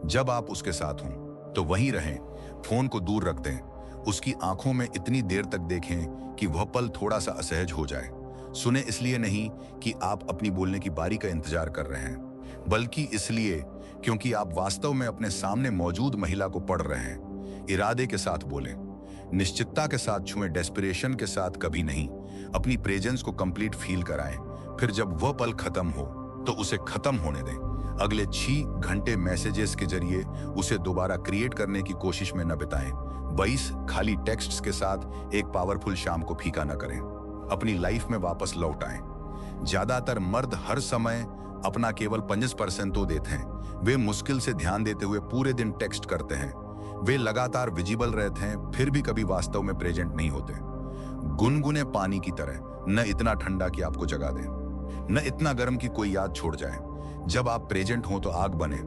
जब आप उसके साथ हों तो वहीं रहें, फोन को दूर रख दें, उसकी आंखों में इतनी देर तक देखें कि वह पल थोड़ा सा असहज हो जाए। सुने इसलिए नहीं कि आप अपनी बोलने की बारी का इंतजार कर रहे हैं, बल्कि इसलिए क्योंकि आप वास्तव में अपने सामने मौजूद महिला को पढ़ रहे हैं। इरादे के साथ बोलें, निश्चितता के साथ छुएं, डेस्पिरेशन के साथ कभी नहीं। अपनी प्रेजेंस को कंप्लीट फील कराएं। फिर जब वह पल खत्म हो तो उसे खत्म होने दें। अगले 6 घंटे मैसेजेस के जरिए उसे दोबारा क्रिएट करने की कोशिश में न बिताएं। 22 खाली टेक्स्ट्स के साथ एक पावरफुल शाम को फीका न करें। अपनी लाइफ में वापस लौट आएं। ज्यादातर मर्द हर समय अपना केवल 50% तो देते हैं। वे मुश्किल से ध्यान देते हुए पूरे दिन टेक्स्ट करते हैं। वे लगातार विजिबल रहते हैं, फिर भी कभी वास्तव में प्रेजेंट नहीं होते। गुनगुने पानी की तरह, न इतना ठंडा कि आपको जगा दे, न इतना गर्म कि कोई याद छोड़ जाए। जब आप प्रेजेंट हो तो आग बने,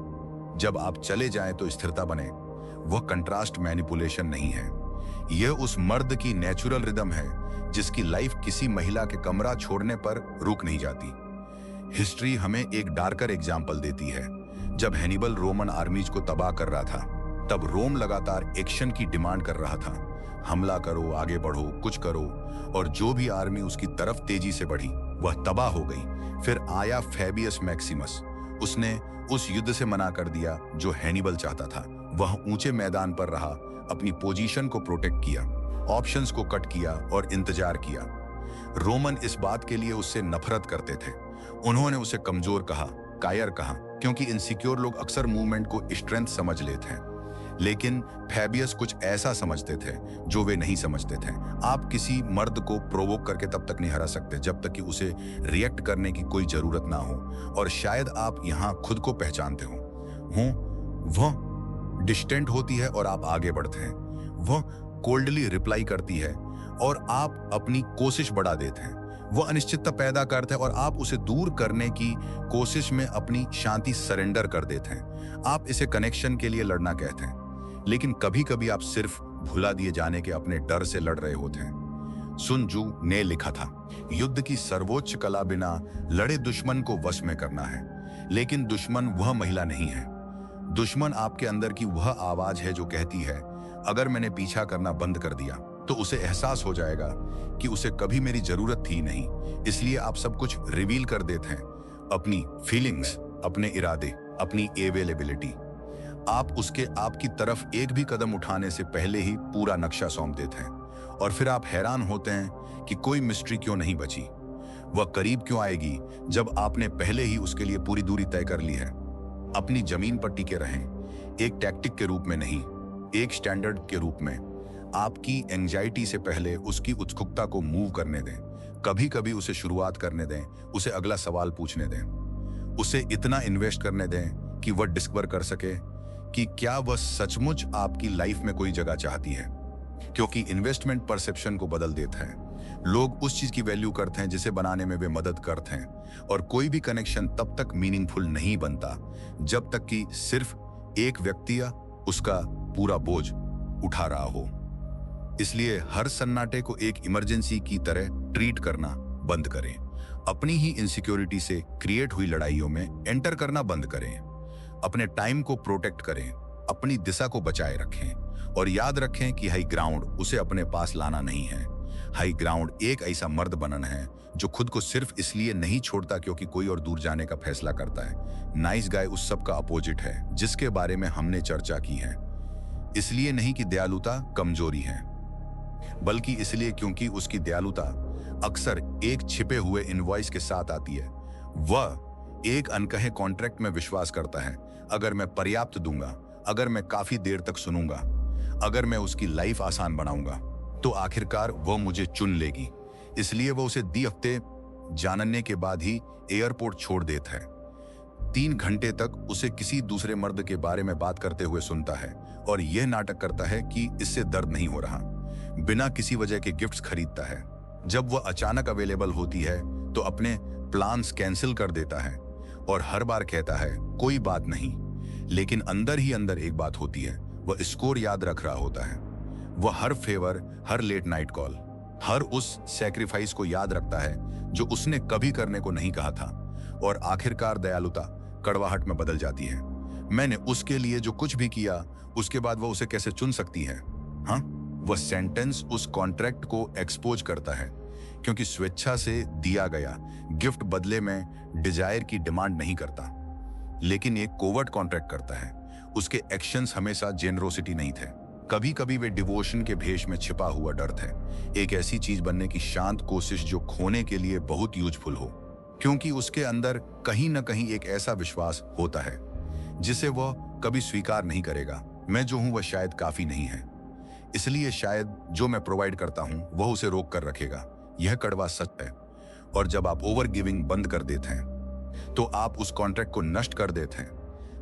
जब आप चले जाएं तो स्थिरता बने। वह कंट्रास्ट मैनिपुलेशन नहीं है, यह उस मर्द की नेचुरल रिदम है जिसकी लाइफ किसी महिला के कमरा छोड़ने पर रुक नहीं जाती। हिस्ट्री हमें एक डार्कर एग्जाम्पल देती है। जब हैनिबल रोमन आर्मीज को तबाह कर रहा था, तब रोम लगातार एक्शन की डिमांड कर रहा था। हमला करो, आगे बढ़ो, कुछ करो। और जो भी आर्मी उसकी तरफ तेजी से बढ़ी वह तबाह हो गई। फिर आया फेबियस मैक्सिमस, उसने उस युद्ध से मना कर दिया जो हैनिबल चाहता था। वह ऊंचे मैदान पर रहा, अपनी पोजीशन को प्रोटेक्ट किया, ऑप्शंस को कट किया और इंतजार किया। रोमन इस बात के लिए उससे नफरत करते थे। उन्होंने उसे कमजोर कहा, कायर कहा, क्योंकि इनसिक्योर लोग अक्सर मूवमेंट को स्ट्रेंथ समझ लेते हैं। लेकिन फेबियस कुछ ऐसा समझते थे जो वे नहीं समझते थे। आप किसी मर्द को प्रोवोक करके तब तक नहीं हरा सकते जब तक कि उसे रिएक्ट करने की कोई जरूरत ना हो। और शायद आप यहाँ खुद को पहचानते हो। वह डिस्टेंट होती है और आप आगे बढ़ते हैं। वह कोल्डली रिप्लाई करती है और आप अपनी कोशिश बढ़ा देते हैं। वह अनिश्चितता पैदा करता है और आप उसे दूर करने की कोशिश में अपनी शांति सरेंडर कर देते हैं। आप इसे कनेक्शन के लिए लड़ना कहते हैं, लेकिन कभी कभी आप सिर्फ भुला दिए जाने के अपने डर से लड़ रहे होते हैं। सुन जू ने लिखा था, युद्ध की सर्वोच्च कला बिना लड़े दुश्मन को वश में करना है, लेकिन दुश्मन वह महिला नहीं है। दुश्मन आपके अंदर की वह आवाज है जो कहती है, अगर मैंने पीछा करना बंद कर दिया तो उसे एहसास हो जाएगा कि उसे कभी मेरी जरूरत थी नहीं। इसलिए आप सब कुछ रिवील कर देते हैं, अपनी फीलिंग्स, अपने इरादे, अपनी अवेलेबिलिटी। आप उसके आपकी तरफ एक भी कदम उठाने से पहले ही पूरा नक्शा सौंप देते हैं। और फिर आप हैरान होते हैं कि कोई मिस्ट्री क्यों नहीं बची। वह करीब क्यों आएगी जब आपने पहले ही उसके लिए पूरी दूरी तय कर ली है। अपनी जमीन पर टिके रहें, एक टैक्टिक के रूप में नहीं, एक स्टैंडर्ड के रूप में। आपकी एंजाइटी से पहले उसकी उत्सुकता को मूव करने दें। कभी कभी उसे शुरुआत करने दें, उसे अगला सवाल पूछने दें, उसे इतना इन्वेस्ट करने दें कि वह डिस्कवर कर सके कि क्या वह सचमुच आपकी लाइफ में कोई जगह चाहती है। क्योंकि इन्वेस्टमेंट परसेप्शन को बदल देता है। लोग उस चीज की वैल्यू करते हैं जिसे बनाने में वे मदद करते हैं, और कोई भी कनेक्शन तब तक मीनिंगफुल नहीं बनता जब तक कि सिर्फ एक व्यक्ति या उसका पूरा बोझ उठा रहा हो। इसलिए हर सन्नाटे को एक इमरजेंसी की तरह ट्रीट करना बंद करें। अपनी ही इनसिक्योरिटी से क्रिएट हुई लड़ाइयों में एंटर करना बंद करें। अपने टाइम को प्रोटेक्ट करें, अपनी दिशा को बचाए रखें, और याद रखें कि हाई ग्राउंड उसे अपने पास लाना नहीं है। हाई ग्राउंड एक ऐसा मर्द बनन है जो खुद को सिर्फ इसलिए नहीं छोड़ता क्योंकि कोई और दूर जाने का फैसला करता है। नाइस गाय उस सब का अपोजिट है जिसके बारे में हमने चर्चा की है। इसलिए नहीं कि दयालुता कमजोरी है, बल्कि इसलिए क्योंकि उसकी दयालुता अक्सर एक छिपे हुए इनवॉइस के साथ आती है। वह एक अनकहे कॉन्ट्रैक्ट में विश्वास करता है, अगर मैं पर्याप्त दूंगा, अगर मैं काफी देर तक सुनूंगा, अगर मैं उसकी लाइफ आसान बनाऊंगा, तो आखिरकार वह मुझे चुन लेगी। इसलिए वह उसे 2 हफ्ते जानने के बाद ही एयरपोर्ट छोड़ देता है। 3 घंटे तक उसे किसी दूसरे मर्द के बारे में बात करते हुए सुनता है और यह नाटक करता है कि इससे दर्द नहीं हो रहा। बिना किसी वजह के गिफ्ट्स खरीदता है। जब वह अचानक अवेलेबल होती है तो अपने प्लान्स कैंसिल कर देता है और हर बार कहता है कोई बात नहीं, लेकिन अंदर ही अंदर एक बात होती है, वह स्कोर याद रख रहा होता है। वह हर फेवर, हर लेट नाइट कॉल, हर उस सैक्रिफाइस को याद रखता है जो उसने कभी करने को नहीं कहा था, और आखिरकार दयालुता कड़वाहट में बदल जाती है। मैंने उसके लिए जो कुछ भी किया, उसके बाद वह उसे कैसे चुन सकती है? हाँ, वह सेंटेंस उस कॉन्ट्रैक्ट को एक्सपोज करता है, क्योंकि स्वेच्छा से दिया गया गिफ्ट बदले में डिजायर की डिमांड नहीं करता, लेकिन एक कोवर्ट कॉन्ट्रैक्ट करता है। उसके एक्शंस हमेशा जेनरोसिटी नहीं थे, कभी कभी वे डिवोशन के भेष में छिपा हुआ डर थे, एक ऐसी चीज बनने की शांत कोशिश जो खोने के लिए बहुत यूजफुल हो, क्योंकि उसके अंदर कहीं ना कहीं एक ऐसा विश्वास होता है जिसे वह कभी स्वीकार नहीं करेगा। मैं जो हूं वह शायद काफी नहीं है, इसलिए शायद जो मैं प्रोवाइड करता हूं वह उसे रोक कर रखेगा। यह कड़वा सच है। और जब आप ओवर गिविंग बंद कर देते हैं तो आप उस कॉन्ट्रैक्ट को नष्ट कर देते हैं।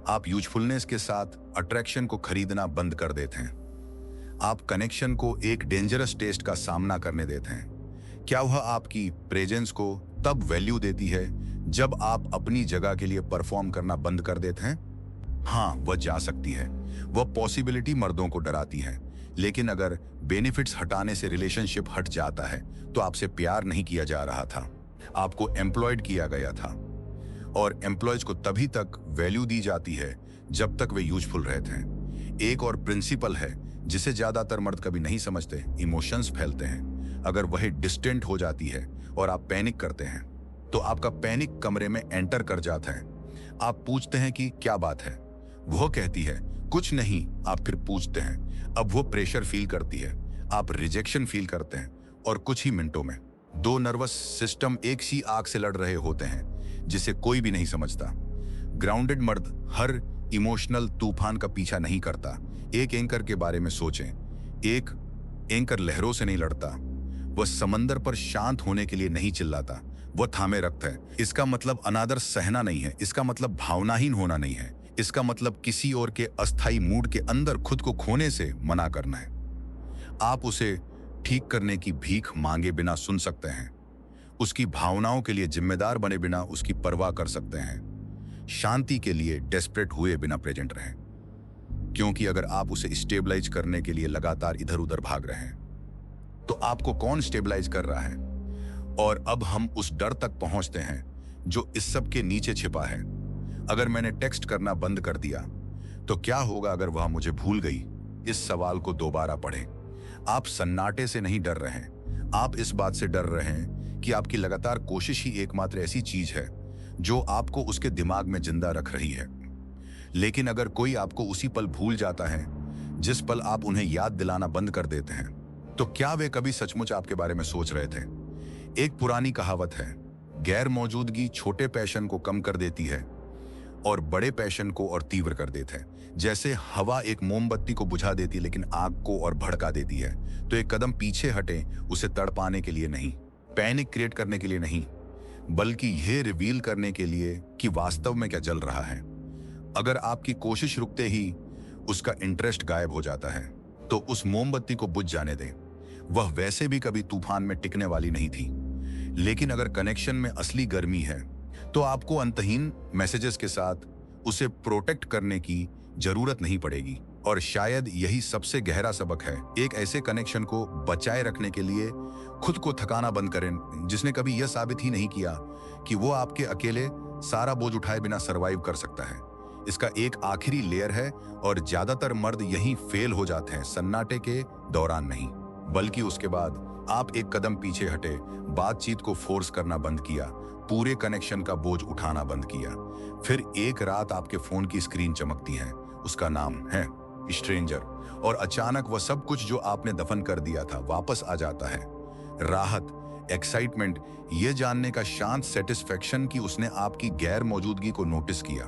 आप यूजफुलनेस के साथ अट्रैक्शन को खरीदना बंद कर देते हैं। आप कनेक्शन को एक डेंजरस टेस्ट का सामना करने देते हैं। क्या वह आपकी प्रेजेंस को तब वैल्यू देती है जब आप अपनी जगह के लिए परफॉर्म करना बंद कर देते हैं? हाँ, वह जा सकती है। वह पॉसिबिलिटी मर्दों को डराती है, लेकिन अगर बेनिफिट्स हटाने से रिलेशनशिप हट जाता है तो आपसे प्यार नहीं किया जा रहा था, आपको एम्प्लॉयड किया गया था। और एम्प्लॉयज को तभी तक वैल्यू दी जाती है जब तक वे यूजफुल रहते हैं। एक और प्रिंसिपल है जिसे ज्यादातर मर्द कभी नहीं समझते, इमोशंस फैलते हैं। अगर वह डिस्टेंट हो जाती है और आप पैनिक करते हैं तो आपका पैनिक कमरे में एंटर कर जाता है। आप पूछते हैं कि क्या बात है, वह कहती है कुछ नहीं। आप फिर पूछते हैं, अब वो प्रेशर फील करती है, आप रिजेक्शन फील करते हैं, और कुछ ही मिनटों में 2 नर्वस सिस्टम एक सी आग से लड़ रहे होते हैं जिसे कोई भी नहीं समझता। ग्राउंडेड मर्द हर इमोशनल तूफान का पीछा नहीं करता। एक एंकर के बारे में सोचें, एक एंकर लहरों से नहीं लड़ता, वह समंदर पर शांत होने के लिए नहीं चिल्लाता, वह थामे रखता है। इसका मतलब अनादर सहना नहीं है, इसका मतलब भावनाहीन होना नहीं है, इसका मतलब किसी और के अस्थाई मूड के अंदर खुद को खोने से मना करना है। आप उसे ठीक करने की भीख मांगे बिना सुन सकते हैं, उसकी भावनाओं के लिए जिम्मेदार बने बिना उसकी परवाह कर सकते हैं, शांति के लिए डेस्परेट हुए बिना प्रेजेंट रहें। क्योंकि अगर आप उसे स्टेबलाइज करने के लिए लगातार इधर उधर भाग रहे हैं तो आपको कौन स्टेबलाइज कर रहा है? और अब हम उस डर तक पहुंचते हैं जो इस सब के नीचे छिपा है। अगर मैंने टेक्स्ट करना बंद कर दिया तो क्या होगा अगर वह मुझे भूल गई? इस सवाल को दोबारा पढ़ें। आप सन्नाटे से नहीं डर रहे हैं, आप इस बात से डर रहे हैं कि आपकी लगातार कोशिश ही एकमात्र ऐसी चीज है जो आपको उसके दिमाग में जिंदा रख रही है। लेकिन अगर कोई आपको उसी पल भूल जाता है जिस पल आप उन्हें याद दिलाना बंद कर देते हैं, तो क्या वे कभी सचमुच आपके बारे में सोच रहे थे? एक पुरानी कहावत है, गैर मौजूदगी छोटे पैशन को कम कर देती है और बड़े पैशन को और तीव्र कर देते हैं। जैसे हवा एक मोमबत्ती को बुझा देती लेकिन आग को और भड़का देती है। तो एक कदम पीछे हटें, उसे तड़पाने के लिए नहीं, पैनिक क्रिएट करने के लिए नहीं, बल्कि यह रिवील करने के लिए कि वास्तव में क्या जल रहा है। अगर आपकी कोशिश रुकते ही उसका इंटरेस्ट गायब हो जाता है तो उस मोमबत्ती को बुझ जाने दें। वह वैसे भी कभी तूफान में टिकने वाली नहीं थी। लेकिन अगर कनेक्शन में असली गर्मी है तो आपको अंतहीन मैसेजेस के साथ उसे प्रोटेक्ट करने की जरूरत नहीं पड़ेगी। और शायद यही सबसे गहरा सबक है। एक ऐसे कनेक्शन को बचाए रखने के लिए खुद को थकाना बंद करें जिसने कभी यह साबित ही नहीं किया कि वो आपके अकेले सारा बोझ उठाए बिना सरवाइव कर सकता है। इसका एक आखिरी लेयर है और ज्यादातर मर्द यहीं फेल हो जाते हैं, सन्नाटे के दौरान नहीं बल्कि उसके बाद। आप एक कदम पीछे हटे, बातचीत को फोर्स करना बंद किया, पूरे कनेक्शन का बोझ उठाना बंद किया। फिर एक रात आपके फोन की स्क्रीन चमकती है, उसका नाम है स्ट्रेंजर, और अचानक वह सब कुछ जो आपने दफन कर दिया था वापस आ जाता है। राहत, एक्साइटमेंट, ये जानने का शांत सेटिस्फेक्शन कि उसने आपकी गैर मौजूदगी को नोटिस किया।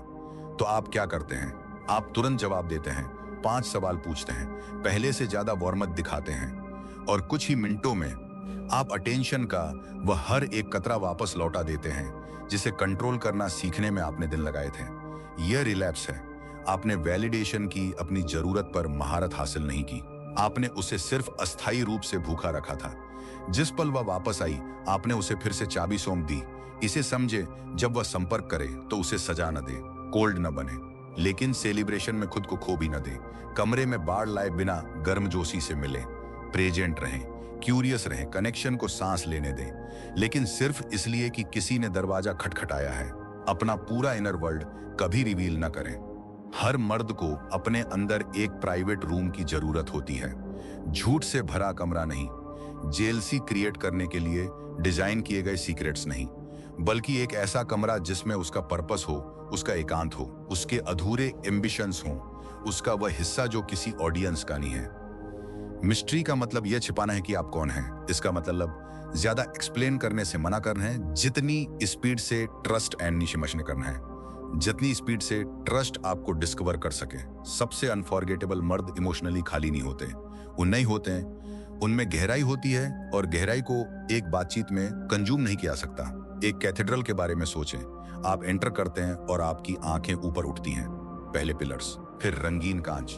तो आप क्या करते हैं? आप तुरंत जवाब देते हैं, 5 सवाल पूछते हैं, पहले से ज्यादा वार्म अप दिखाते हैं, और कुछ ही मिनटों में आप अटेंशन का वह हर एक कतरा वापस लौटा देते हैं जिसे कंट्रोल करना सीखने में आपने दिन लगाए थे। यह रिलैप्स है। आपने वैलिडेशन की अपनी जरूरत पर महारत हासिल नहीं की, आपने उसे सिर्फ अस्थायी रूप से भूखा रखा था। जिस पल वह वापस आई आपने उसे फिर से चाबी सौंप दी। इसे समझे, जब वह संपर्क करे तो उसे सजा न दे, कोल्ड न बने, लेकिन सेलिब्रेशन में खुद को खो भी न दे। कमरे में बाढ़ लाए बिना गर्मजोशी से मिले, प्रेजेंट रहें, क्यूरियस रहें, कनेक्शन को सांस लेने दें, लेकिन सिर्फ इसलिए कि किसी ने दरवाजा खटखटाया है। अपना पूरा इनर वर्ल्ड कभी रिवील न करें। हर मर्द को अपने अंदर एक प्राइवेट रूम की जरूरत होती है, झूठ से भरा कमरा नहीं, जेलसी क्रिएट करने के लिए डिजाइन किए गए सीक्रेट्स नहीं, बल्कि एक ऐसा कमरा जिसमें उसका पर्पस हो, उसका एकांत हो, उसके अधूरे एम्बिशंस हो, उसका वह हिस्सा जो किसी ऑडियंस का नहीं है। मिस्ट्री का मतलब यह छिपाना है कि आप कौन हैं। इसका मतलब ज्यादा एक्सप्लेन करने से मना करना है, जितनी स्पीड से ट्रस्ट एंड निशिमशने करना है, जितनी स्पीड से ट्रस्ट आपको डिस्कवर कर सके। सबसे अनफॉरगेटेबल मर्द इमोशनली खाली नहीं होते, वो नहीं होते हैं, उनमें गहराई होती है, और गहराई को एक बातचीत में कंज्यूम नहीं किया सकता। एक कैथेड्रल के बारे में सोचें। आप एंटर करते हैं और आपकी आंखें ऊपर उठती हैं। पहले पिलर्स, फिर रंगीन कांच,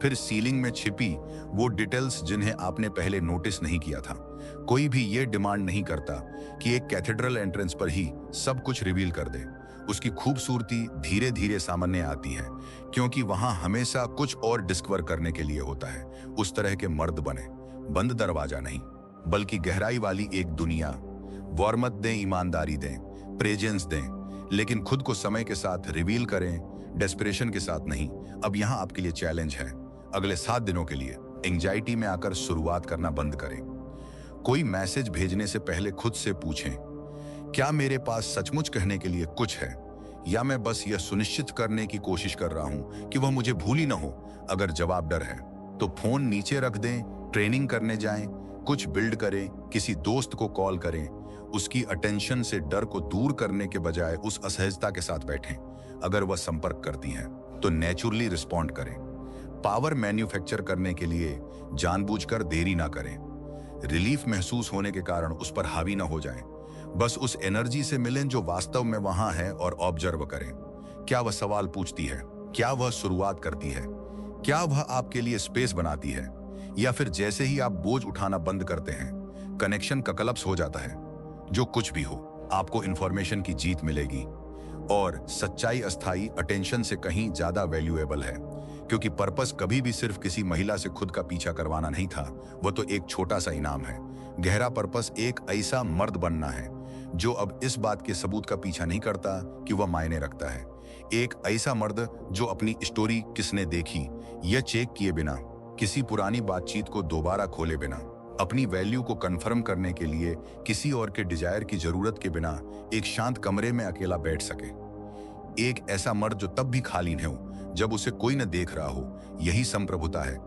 फिर सीलिंग में छिपी वो डिटेल्स जिन्हें आपने पहले नोटिस नहीं किया था। कोई भी ये डिमांड नहीं करता कि एक कैथेड्रल एंट्रेंस पर ही सब कुछ रिवील कर दे। उसकी खूबसूरती धीरे धीरे सामने आती है, क्योंकि वहां हमेशा कुछ और डिस्कवर करने के लिए होता है। उस तरह के मर्द बने, बंद दरवाजा नहीं, बल्कि गहराई वाली एक दुनिया। वार्मत दें, ईमानदारी दें, प्रेजेंस दें, लेकिन खुद को समय के साथ रिवील करें, डेस्परेशन के साथ नहीं। अब यहां आपके लिए चैलेंज है, अगले 7 दिनों के लिए एंजाइटी में आकर शुरुआत करना बंद करें। कोई मैसेज भेजने से पहले खुद से पूछें, क्या मेरे पास सचमुच कहने के लिए कुछ है, या मैं बस यह सुनिश्चित करने की कोशिश कर रहा हूं कि वह मुझे भूल ही ना हो। अगर जवाब डर है तो फोन नीचे रख दें, ट्रेनिंग करने जाएं, कुछ बिल्ड करें, किसी दोस्त को कॉल करें। उसकी अटेंशन से डर को दूर करने के बजाय उस असहजता के साथ बैठें। अगर वह संपर्क करती हैं तो नेचुरली रिस्पॉन्ड करें। पावर मैन्युफैक्चर करने के लिए जानबूझकर देरी ना करें। रिलीफ महसूस होने के कारण उस पर हावी ना हो जाएं। बस उस एनर्जी से मिलें जो वास्तव में वहां है, और ऑब्जर्व करें। क्या वह सवाल पूछती है? क्या वह शुरुआत करती है? क्या वह आपके लिए स्पेस बनाती है? या फिर जैसे ही आप बोझ उठाना बंद करते हैं, कनेक्शन का कलप्स हो जाता है? जो कुछ भी हो, आपको इंफॉर्मेशन की जीत मिलेगी, और सच्चाई अस्थाई अटेंशन से कहीं ज्यादा वैल्यूएबल है, क्योंकि पर्पस कभी भी सिर्फ किसी महिला से खुद का पीछा करवाना नहीं था। वह तो एक छोटा सा इनाम है। गहरा पर्पस एक ऐसा मर्द बनना है जो अब इस बात के सबूत का पीछा नहीं करता कि वह मायने रखता है। एक ऐसा मर्द जो अपनी स्टोरी किसने देखी यह चेक किए बिना, किसी पुरानी बातचीत को दोबारा खोले बिना, अपनी वैल्यू को कंफर्म करने के लिए किसी और के डिजायर की जरूरत के बिना एक शांत कमरे में अकेला बैठ सके। एक ऐसा मर्द जो तब भी खाली न हो जब उसे कोई न देख रहा हो। यही संप्रभुता है,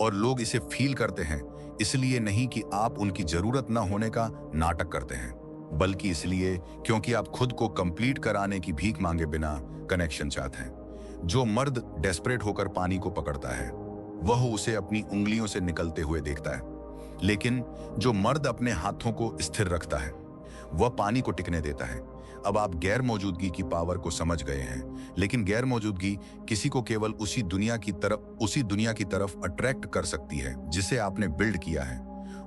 और लोग इसे फील करते हैं, इसलिए नहीं कि आप उनकी जरूरत न होने का नाटक करते हैं। बल्कि इसलिए क्योंकि आप खुद को कंप्लीट कराने की भीख मांगे बिना कनेक्शन चाहते हैं। जो मर्द डेस्परेट होकर पानी को पकड़ता है वह उसे अपनी उंगलियों से निकलते हुए देखता है, लेकिन जो मर्द अपने हाथों को स्थिर रखता है वह पानी को टिकने देता है। अब आप गैर मौजूदगी की पावर को समझ गए हैं, लेकिन गैर मौजूदगी किसी को केवल उसी दुनिया की तरफ अट्रैक्ट कर सकती है जिसे आपने बिल्ड किया है।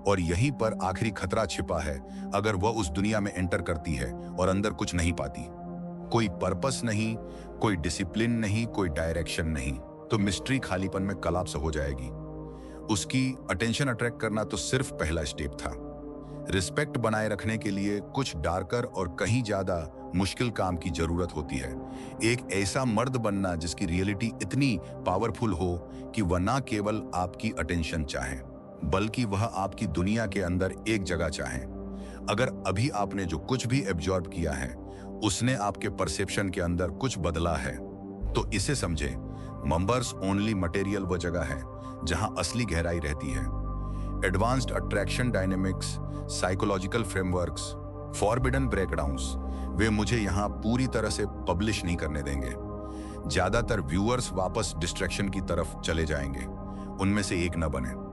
और यहीं पर आखिरी खतरा छिपा है। अगर वह उस दुनिया में एंटर करती है और अंदर कुछ नहीं पाती, कोई पर्पस नहीं, कोई डिसिप्लिन नहीं, कोई डायरेक्शन नहीं, तो मिस्ट्री खालीपन में कोलैप्स हो जाएगी। उसकी अटेंशन अट्रैक्ट करना तो सिर्फ पहला स्टेप था। रिस्पेक्ट बनाए रखने के लिए कुछ डार्कर और कहीं ज्यादा मुश्किल काम की जरूरत होती है। एक ऐसा मर्द बनना जिसकी रियलिटी इतनी पावरफुल हो कि वह ना केवल आपकी अटेंशन चाहे, बल्कि वह आपकी दुनिया के अंदर एक जगह चाहे। अगर अभी आपने जो कुछ भी एब्जॉर्ब किया है उसने आपके परसेप्शन के अंदर कुछ बदला है, तो इसे समझे। मंबर्स ओनली मटेरियल वो जगह है जहां असली गहराई रहती है। Advanced attraction dynamics, psychological frameworks, forbidden breakdowns, वे मुझे यहां पूरी तरह से पब्लिश नहीं करने देंगे। ज्यादातर व्यूअर्स वापस डिस्ट्रैक्शन की तरफ चले जाएंगे। उनमें से एक न बने।